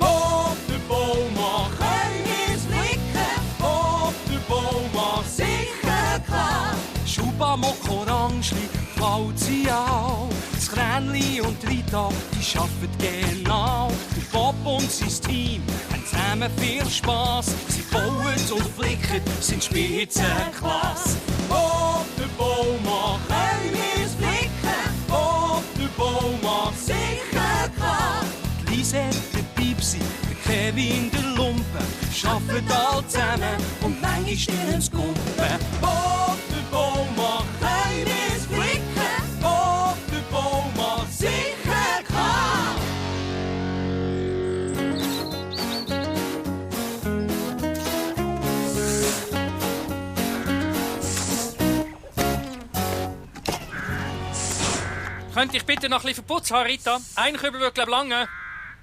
Auf den Baumarkt können wir's flicken, auf den Baumarkt sicher klar. Schuba, Mock, Orangli, Walzi auch. Das Kränli und Rita, die arbeiten genau. Der Bob und sein Team haben zusammen viel Spass. Sie bauen und flicken, sind Spitzenklasse. Auf den Baumarkt können wir's flicken, auf den Baumarkt sicher klar. Die Lisette, der Pipsi, der Kevin, der Lumpen, arbeiten alle zusammen und manchmal stillen's Kumpen. Auf den Baumarkt können wir's flicken, auf den Baumarkt sicher klar. Könnte ich bitte noch ein bisschen Verputz haben, Rita? Ein Kübel würde, glaube ich, lange.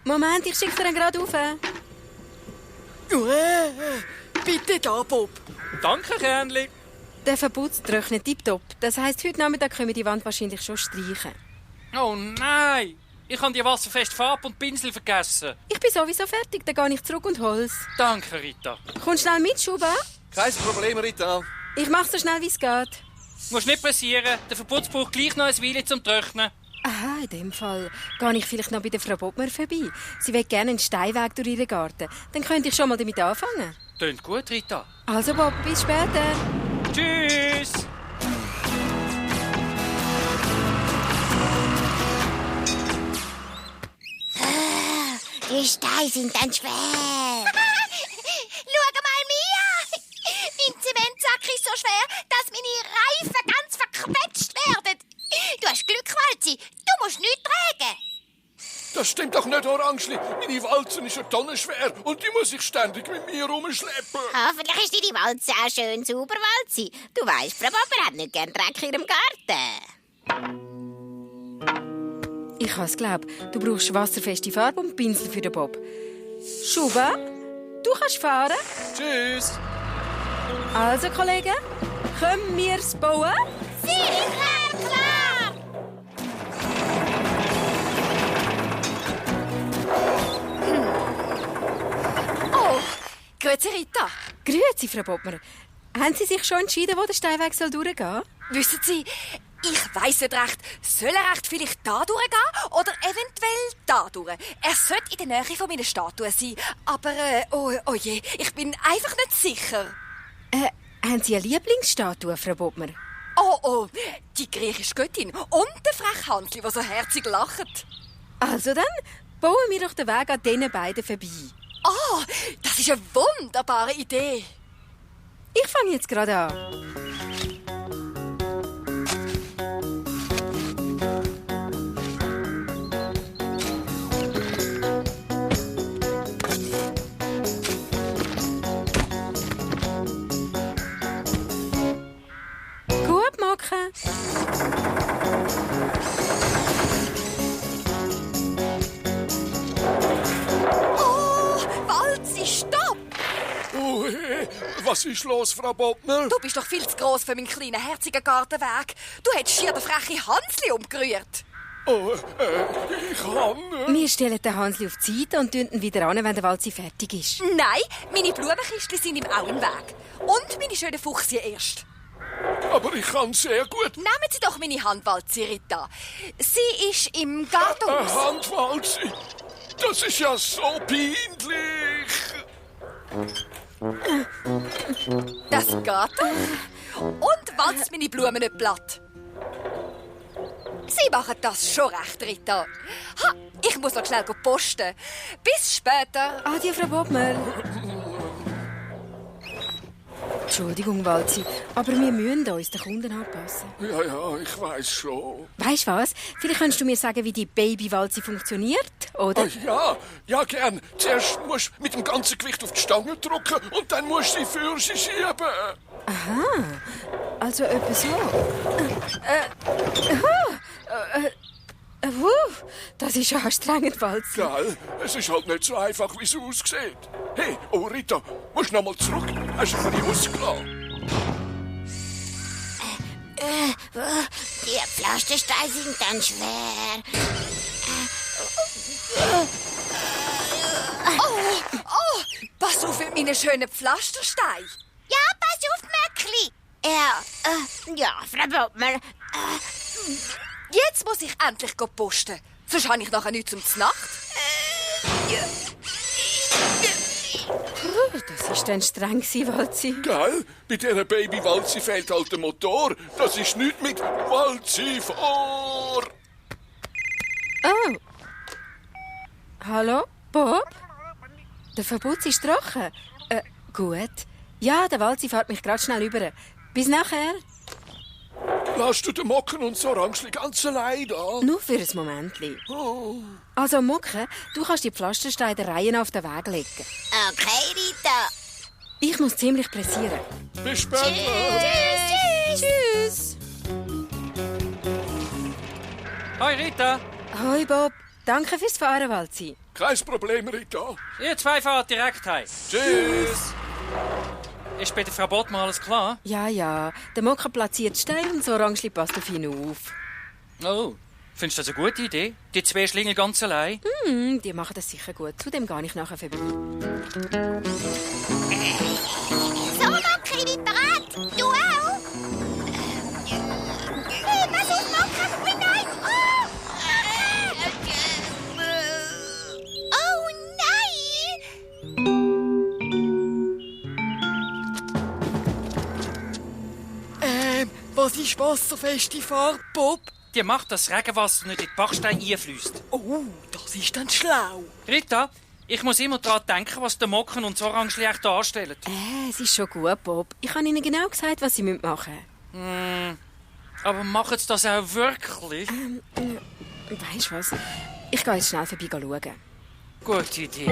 Moment, ich schicke dir ihn gerade rauf. Bitte da, Bob. Danke, Kernli. Der Verputz trocknet tipptopp. Das heisst, heute Nachmittag können wir die Wand wahrscheinlich schon streichen. Oh nein! Ich habe die wasserfeste Farbe und Pinsel vergessen. Ich bin sowieso fertig, dann gehe ich zurück und hol's. Danke, Rita. Komm schnell mit, Schuba. Kein Problem, Rita. Ich mach's so schnell, wie es geht. Musst nicht pressieren. Der Verputz braucht gleich noch ein Weile zum Trocknen. Aha, in dem Fall gehe ich vielleicht noch bei der Frau Bottmer vorbei. Sie will gerne einen Steinweg durch ihren Garten. Dann könnte ich schon mal damit anfangen. Tönt gut, Rita. Also Bob, bis später. Tschüss! Die Steine sind dann schwer. Schau mal mir! Mein Zementsack ist so schwer, dass meine Reifen ganz verquetscht werden. Du hast Glück, Walzi. Du musst nichts tragen. Das stimmt doch nicht, Orangli. Meine Walze ist eine Tonne schwer und die muss ich ständig mit mir rumschleppen. Hoffentlich ist deine Walze auch schön sauber, Walzi. Du weisst, Frau Bobber hat nicht gern Dreck in ihrem Garten. Ich has glaub, du brauchst wasserfeste Farbe und Pinsel für den Bob. Schuba, du kannst fahren. Tschüss. Also, Kollegen, können wir's bauen? Sicher, klar! Oh, grüezi, Rita. Grüezi, Frau Bottmer. Haben Sie sich schon entschieden, wo der Steinweg durchgehen soll? Wissen Sie, ich weiss nicht recht, soll er recht vielleicht da durchgehen oder eventuell da durch? Er sollte in der Nähe von meiner Statue sein, aber oh je, ich bin einfach nicht sicher. Haben Sie eine Lieblingsstatue, Frau Bottmer? Oh, die griechische Göttin und der freche Hansli, der so herzig lacht. Also dann, bauen wir doch den Weg an diesen beiden vorbei. Oh, das ist eine wunderbare Idee. Ich fange jetzt gerade an. Gut, Mocke. Oh, Walzi, stopp! Oh, was ist los, Frau Bottmer? Du bist doch viel zu gross für meinen kleinen, herzigen Gartenweg. Du hättest schier den frechen Hansli umgerührt. Oh, ich kann. Wir stellen den Hansli auf die Seite und tun ihn wieder an, wenn der Walzi fertig ist. Nein, meine Blumenkistchen sind ihm auch im Weg. Und meine schönen Fuchsien erst. Aber ich kann sehr gut. Nehmen Sie doch meine Hand, Walzi, Rita. Sie ist im Gartenhaus. Handwalzi. Das ist ja so peinlich. Das geht doch. Und walzt meine Blumen nicht platt. Sie machen das schon recht, Rita. Ha, ich muss noch schnell posten. Bis später. Adieu, Frau Bottmer. Entschuldigung, Walzi, aber wir müssen uns den Kunden anpassen. Ja, ich weiß schon. Weißt du was? Vielleicht kannst du mir sagen, wie die Baby-Walzi funktioniert, oder? Ja, gern. Zuerst musst du mit dem ganzen Gewicht auf die Stange drücken und dann musst du sie für sie schieben. Aha, also etwa so. Das ist anstrengend, Walzi. Gell? Es ist halt nicht so einfach, wie es aussieht. Hey, oh Rita, musst du noch mal zurück? Hast du ein bisschen ausgelassen? Die Pflastersteine sind dann schwer. in einen schönen Pflasterstein. Ja, pass auf, Möckli. Ja, Frau Bottmer. Jetzt muss ich endlich posten. Sonst habe ich nachher nichts zum Znacht. Das war dann streng, Walzi. Gell? Bei dieser Baby-Walzi fehlt halt der Motor. Das ist nichts mit Walzi vor. Oh. Hallo, Bob? Der Verbotz ist trocken. Gut. Ja, der Walzi fährt mich gerade schnell rüber. Bis nachher. Lass du den Mocken und das Orange ganz allein da? Nur für ein Momentli. Also, Mucke, du kannst die Pflastersteine der Reihe auf den Weg legen. Okay, Rita. Ich muss ziemlich pressieren. Bis später. Tschüss. Hoi Rita, Hoi, Bob. Danke fürs Fahren, Walzi. Kein Problem, Rita. ihr zwei fahrt direkt heim. Tschüss. Ist bei der Frau Bottmer alles klar? Ja. Der Mucke platziert Stein und das Orange passt auf ihn auf. Oh, findest du das eine gute Idee? Die zwei Schlingel ganz allein? Die machen das sicher gut. Zudem gehe ich nachher vorbei. So, Möckli, wie bereit? Du auch? Hey, pass auf, Möckli. Nein. Oh, nein. Was ist wasserfeste Farbe, Bob? Die macht, dass das Regenwasser nicht in die Bachsteine einfließt. Oh, das ist dann schlau. Rita, ich muss immer daran denken, was der Mocken und das Orange echt darstellen. Es ist schon gut, Bob. Ich habe ihnen genau gesagt, was sie machen müssen. Aber machen sie das auch wirklich? Weisst du was? Ich gehe jetzt schnell vorbei schauen. Gute Idee.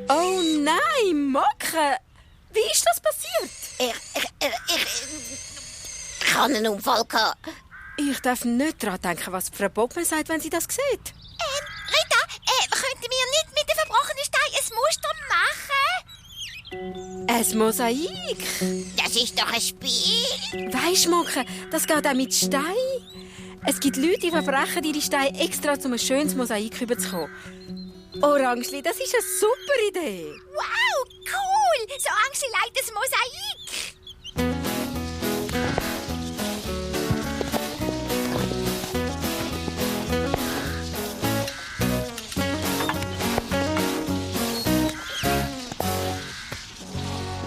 Oh nein, Mucke! Wie ist das passiert? Ich habe einen Unfall gehabt. Ich darf nicht daran denken, was Frau Bottmer sagt, wenn sie das sieht. Rita, könnten wir nicht mit den verbrochenen Steinen ein Muster machen? Ein Mosaik. Das ist doch ein Spiel. Weisst du, Mucke, das geht auch mit Stein. Es gibt Leute, die verbrechen ihre Steine extra, um ein schönes Mosaik rüberzukommen. Orangeli, das ist eine super Idee. Wow, cool. So Angst leidet das Mosaik.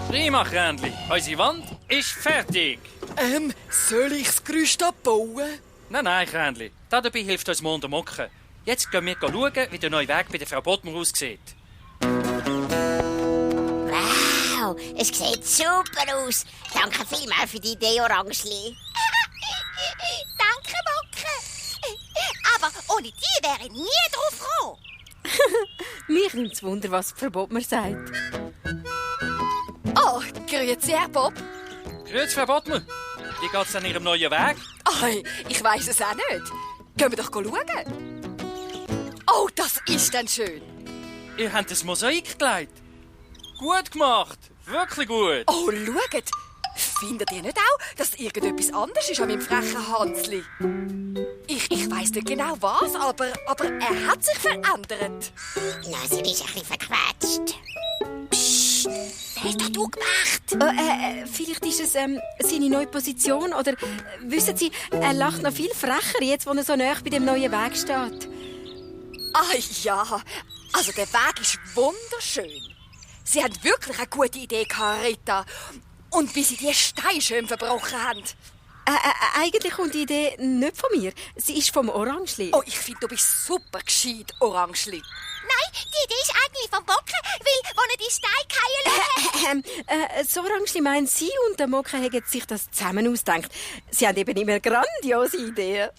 Prima, Krändli. Unsere Wand ist fertig. Soll ich das Gerüst abbauen? Nein, Krändli. Dabei hilft uns morgen der Mocken. Jetzt gehen wir schauen, wie der neue Weg bei der Frau Bottmer aussieht. Wow, es sieht super aus. Danke vielmals für die Idee, Orangeli. Danke, Mocke. Aber ohne die wäre ich nie drauf gekommen. Mich nimmt es Wunder, was Frau Bottmer sagt. Oh, grüezi, Herr Bob. Grüezi, Frau Bottmer. Wie geht's an Ihrem neuen Weg? Ich weiss es auch nicht. Gehen wir doch schauen. Oh, das ist dann schön. Ihr habt das Mosaik gelegt. Gut gemacht. Wirklich gut. Oh, schaut. Findet ihr nicht auch, dass irgendetwas anders ist an meinem frechen Hansli? Ich weiss nicht genau was, aber er hat sich verändert. Na, sie ist ein bisschen verquetscht. Psst, das hast doch du gemacht. Vielleicht ist es seine neue Position oder wissen Sie, er lacht noch viel frecher jetzt, wo er so nahe bei dem neuen Weg steht. Ah ja, also der Weg ist wunderschön. Sie haben wirklich eine gute Idee gehabt, Rita. Und wie sie die Steine schön verbrochen haben. Eigentlich kommt die Idee nicht von mir. Sie ist vom Orangeli. Oh, ich finde, du bist super gescheit, Orangeli. Nein, die Idee ist eigentlich vom Bocken, weil, wo er die Steine fallen lassen. Das Orangeli meint, Sie und der Mucke haben sich das zusammen ausgedacht. Sie haben eben immer grandiose Ideen.